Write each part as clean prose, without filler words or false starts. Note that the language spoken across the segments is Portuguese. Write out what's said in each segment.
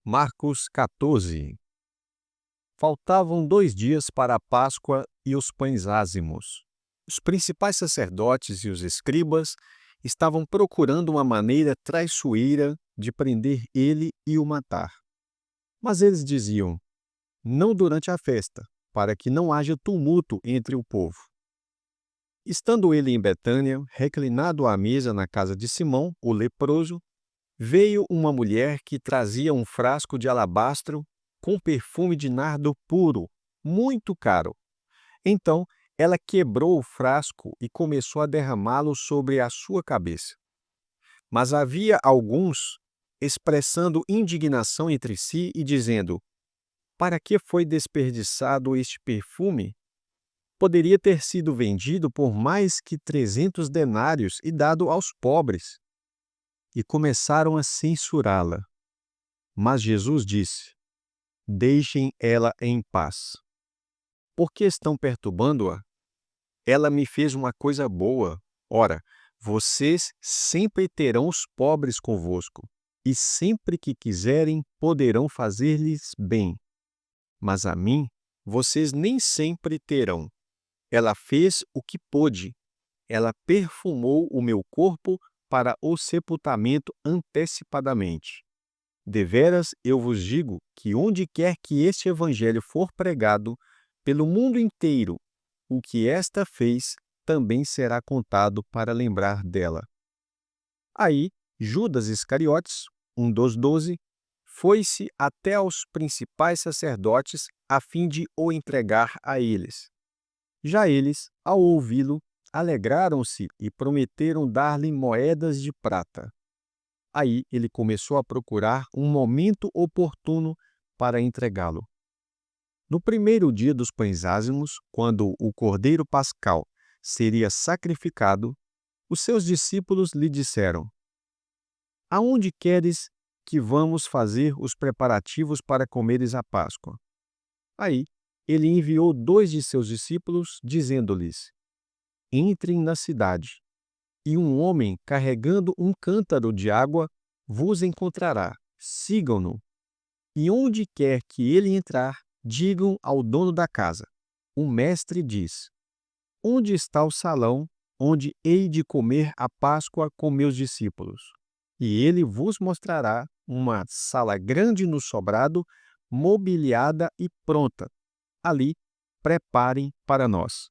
Marcos 14. Faltavam 2 dias para a Páscoa e os pães ázimos. Os principais sacerdotes e os escribas estavam procurando uma maneira traiçoeira de prender ele e o matar. Mas eles diziam: não durante a festa, para que não haja tumulto entre o povo. Estando ele em Betânia, reclinado à mesa na casa de Simão, o leproso, veio uma mulher que trazia um frasco de alabastro com perfume de nardo puro, muito caro. Então, ela quebrou o frasco e começou a derramá-lo sobre a sua cabeça. Mas havia alguns expressando indignação entre si e dizendo: para que foi desperdiçado este perfume? Poderia ter sido vendido por mais que 300 denários e dado aos pobres. E começaram a censurá-la. Mas Jesus disse: deixem ela em paz. Por que estão perturbando-a? Ela me fez uma coisa boa. Ora, vocês sempre terão os pobres convosco, e sempre que quiserem poderão fazer-lhes bem. Mas a mim, vocês nem sempre terão. Ela fez o que pôde. Ela perfumou o meu corpo para o sepultamento antecipadamente. Deveras eu vos digo que onde quer que este evangelho for pregado, pelo mundo inteiro, o que esta fez também será contado para lembrar dela. Aí, Judas Iscariotes, um dos 12, foi-se até aos principais sacerdotes a fim de o entregar a eles. Já eles, ao ouvi-lo, alegraram-se e prometeram dar-lhe moedas de prata. Aí ele começou a procurar um momento oportuno para entregá-lo. No primeiro dia dos pães ázimos, quando o cordeiro pascal seria sacrificado, os seus discípulos lhe disseram: aonde queres que vamos fazer os preparativos para comeres a Páscoa? Aí ele enviou 2 de seus discípulos, dizendo-lhes: entrem na cidade, e um homem carregando um cântaro de água vos encontrará. Sigam-no. E onde quer que ele entrar, digam ao dono da casa: o mestre diz: onde está o salão onde hei de comer a Páscoa com meus discípulos? E ele vos mostrará uma sala grande no sobrado, mobiliada e pronta. Ali, preparem para nós.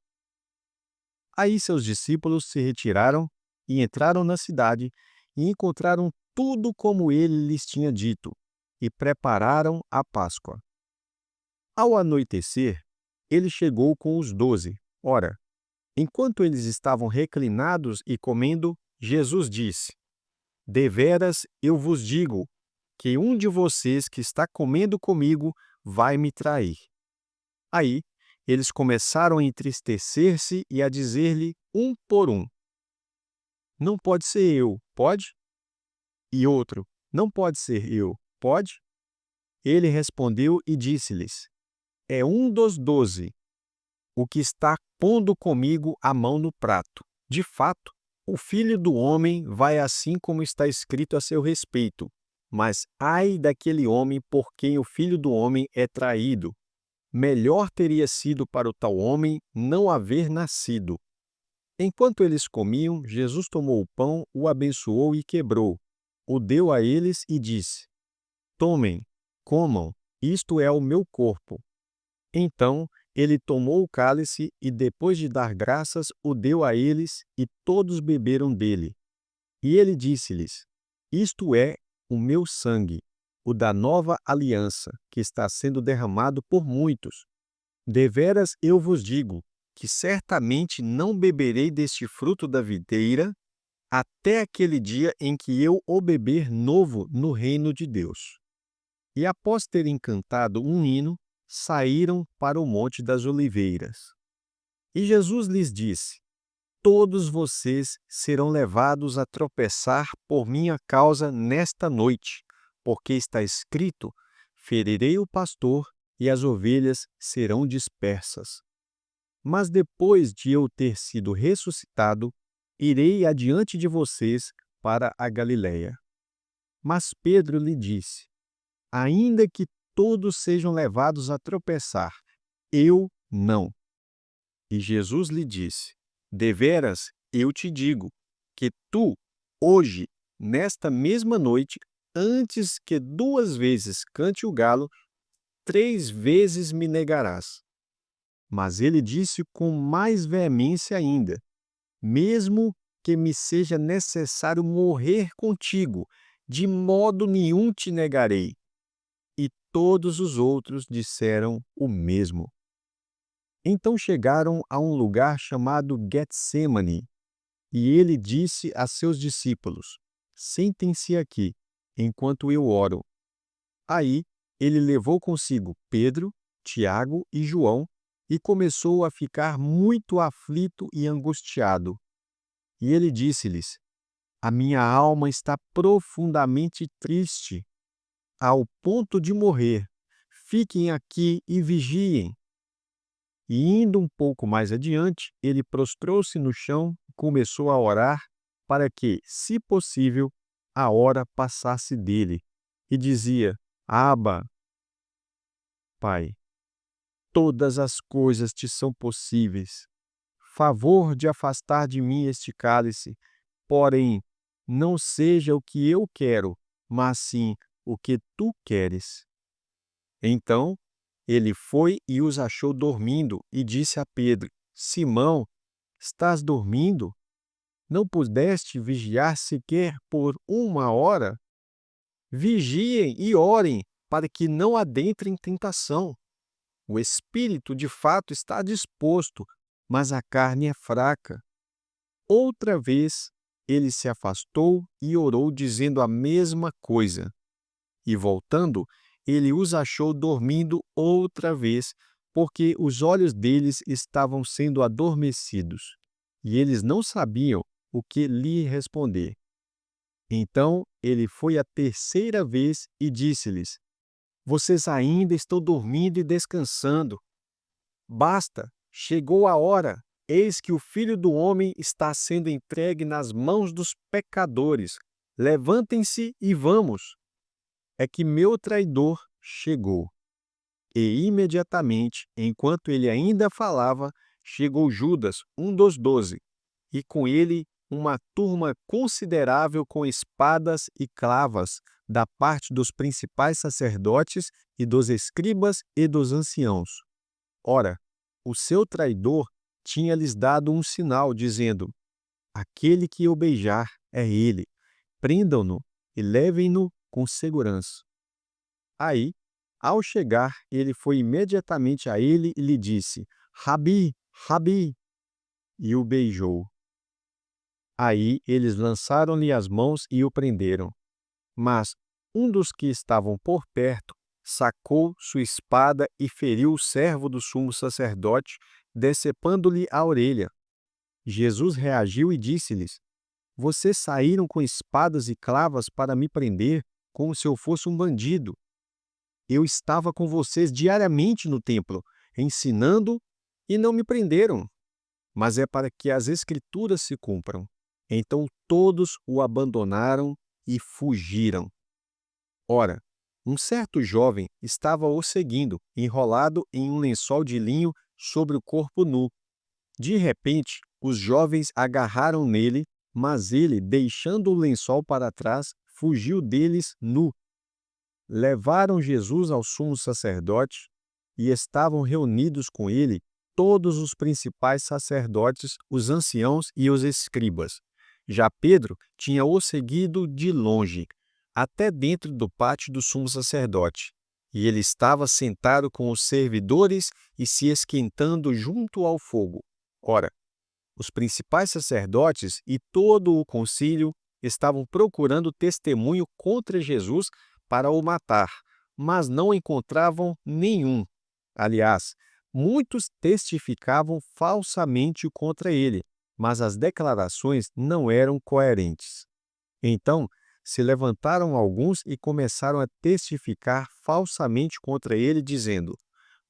Aí seus discípulos se retiraram e entraram na cidade e encontraram tudo como ele lhes tinha dito, e prepararam a Páscoa. Ao anoitecer, ele chegou com os 12. Ora, enquanto eles estavam reclinados e comendo, Jesus disse: deveras eu vos digo que um de vocês que está comendo comigo vai me trair. Aí, eles começaram a entristecer-se e a dizer-lhe um por um: não pode ser eu, pode? E outro: não pode ser eu, pode? Ele respondeu e disse-lhes: é um dos 12, o que está pondo comigo a mão no prato. De fato, o Filho do Homem vai assim como está escrito a seu respeito. Mas ai daquele homem por quem o Filho do Homem é traído. Melhor teria sido para o tal homem não haver nascido. Enquanto eles comiam, Jesus tomou o pão, o abençoou e quebrou. O deu a eles e disse: tomem, comam, isto é o meu corpo. Então ele tomou o cálice e, depois de dar graças, o deu a eles e todos beberam dele. E ele disse-lhes: isto é o meu sangue, o da nova aliança, que está sendo derramado por muitos. Deveras eu vos digo que certamente não beberei deste fruto da videira até aquele dia em que eu o beber novo no reino de Deus. E após terem cantado um hino, saíram para o Monte das Oliveiras. E Jesus lhes disse: todos vocês serão levados a tropeçar por minha causa nesta noite, porque está escrito: ferirei o pastor e as ovelhas serão dispersas. Mas depois de eu ter sido ressuscitado, irei adiante de vocês para a Galiléia. Mas Pedro lhe disse: ainda que todos sejam levados a tropeçar, eu não. E Jesus lhe disse: deveras, eu te digo, que tu, hoje, nesta mesma noite, antes que 2 vezes cante o galo, 3 vezes me negarás. Mas ele disse com mais veemência ainda: mesmo que me seja necessário morrer contigo, de modo nenhum te negarei. E todos os outros disseram o mesmo. Então chegaram a um lugar chamado Getsêmani, e ele disse a seus discípulos: sentem-se aqui, enquanto eu oro. Aí ele levou consigo Pedro, Tiago e João e começou a ficar muito aflito e angustiado. E ele disse-lhes: a minha alma está profundamente triste, ao ponto de morrer. Fiquem aqui e vigiem. E indo um pouco mais adiante, ele prostrou-se no chão e começou a orar para que, se possível, a hora passasse dele. E dizia: Abba, Pai, todas as coisas te são possíveis. Favor de afastar de mim este cálice, porém, não seja o que eu quero, mas sim o que tu queres. Então, ele foi e os achou dormindo e disse a Pedro: Simão, estás dormindo? Não pudeste vigiar sequer por 1 hora? Vigiem e orem, para que não adentrem em tentação. O espírito de fato está disposto, mas a carne é fraca. Outra vez, ele se afastou e orou dizendo a mesma coisa. E voltando, ele os achou dormindo outra vez, porque os olhos deles estavam sendo adormecidos, e eles não sabiam o que lhe responder. Então ele foi a terceira vez e disse-lhes: vocês ainda estão dormindo e descansando. Basta, chegou a hora. Eis que o Filho do Homem está sendo entregue nas mãos dos pecadores. Levantem-se e vamos. É que meu traidor chegou. E imediatamente, enquanto ele ainda falava, chegou Judas, um dos 12, e com ele uma turma considerável com espadas e clavas, da parte dos principais sacerdotes e dos escribas e dos anciãos. Ora, o seu traidor tinha-lhes dado um sinal, dizendo: aquele que eu beijar é ele. Prendam-no e levem-no com segurança. Aí, ao chegar, ele foi imediatamente a ele e lhe disse: Rabi, Rabi, e o beijou. Aí eles lançaram-lhe as mãos e o prenderam. Mas um dos que estavam por perto sacou sua espada e feriu o servo do sumo sacerdote, decepando-lhe a orelha. Jesus reagiu e disse-lhes: vocês saíram com espadas e clavas para me prender, como se eu fosse um bandido. Eu estava com vocês diariamente no templo, ensinando, e não me prenderam. Mas é para que as Escrituras se cumpram. Então todos o abandonaram e fugiram. Ora, um certo jovem estava o seguindo, enrolado em um lençol de linho sobre o corpo nu. De repente, os jovens agarraram nele, mas ele, deixando o lençol para trás, fugiu deles nu. Levaram Jesus ao sumo sacerdote e estavam reunidos com ele todos os principais sacerdotes, os anciãos e os escribas. Já Pedro tinha-o seguido de longe, até dentro do pátio do sumo sacerdote. E ele estava sentado com os servidores e se esquentando junto ao fogo. Ora, os principais sacerdotes e todo o concílio estavam procurando testemunho contra Jesus para o matar, mas não encontravam nenhum. Aliás, muitos testificavam falsamente contra ele, mas as declarações não eram coerentes. Então, se levantaram alguns e começaram a testificar falsamente contra ele, dizendo: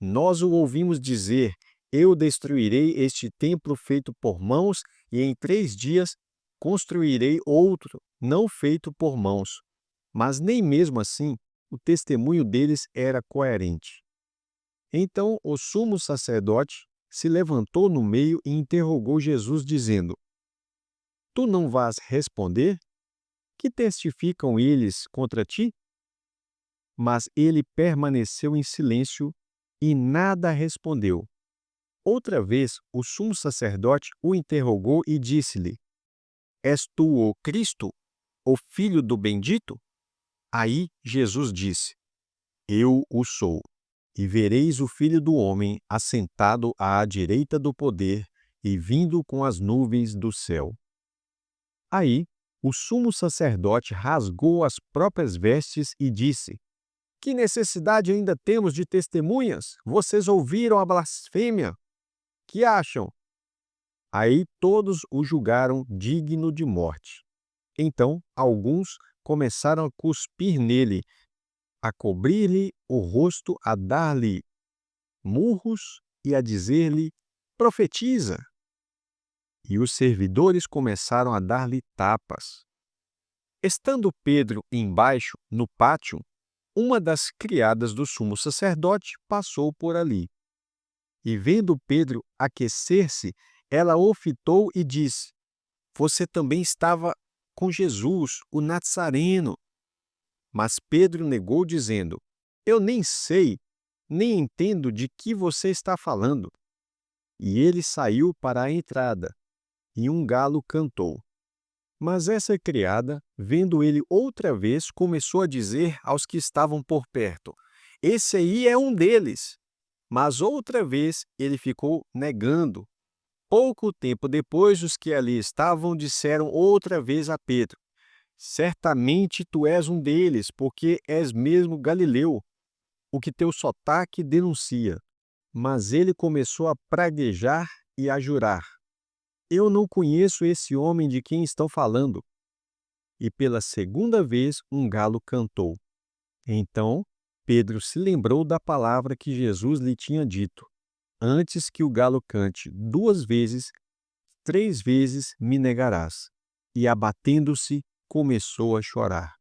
nós o ouvimos dizer: eu destruirei este templo feito por mãos, e em 3 dias construirei outro, não feito por mãos. Mas nem mesmo assim o testemunho deles era coerente. Então o sumo sacerdote se levantou no meio e interrogou Jesus, dizendo: Tu não vás responder? Que testificam eles contra ti? Mas ele permaneceu em silêncio e nada respondeu. Outra vez, o sumo sacerdote o interrogou e disse-lhe: És tu o Cristo, o Filho do Bendito? Aí Jesus disse: Eu o sou. E vereis o Filho do Homem assentado à direita do poder e vindo com as nuvens do céu. Aí, o sumo sacerdote rasgou as próprias vestes e disse: Que necessidade ainda temos de testemunhas? Vocês ouviram a blasfêmia? Que acham? Aí todos o julgaram digno de morte. Então, alguns começaram a cuspir nele, a cobrir-lhe o rosto, a dar-lhe murros e a dizer-lhe: Profetiza! E os servidores começaram a dar-lhe tapas. Estando Pedro embaixo, no pátio, uma das criadas do sumo sacerdote passou por ali. E vendo Pedro aquecer-se, ela o fitou e disse: Você também estava com Jesus, o Nazareno. Mas Pedro negou, dizendo: Eu nem sei, nem entendo de que você está falando. E ele saiu para a entrada, e um galo cantou. Mas essa criada, vendo ele outra vez, começou a dizer aos que estavam por perto: Esse aí é um deles. Mas outra vez ele ficou negando. Pouco tempo depois, os que ali estavam disseram outra vez a Pedro: Certamente tu és um deles, porque és mesmo galileu, o que teu sotaque denuncia. Mas ele começou a praguejar e a jurar: Eu não conheço esse homem de quem estão falando. E pela segunda vez um galo cantou. Então Pedro se lembrou da palavra que Jesus lhe tinha dito: Antes que o galo cante 2 vezes, 3 vezes me negarás. E abatendo-se, começou a chorar.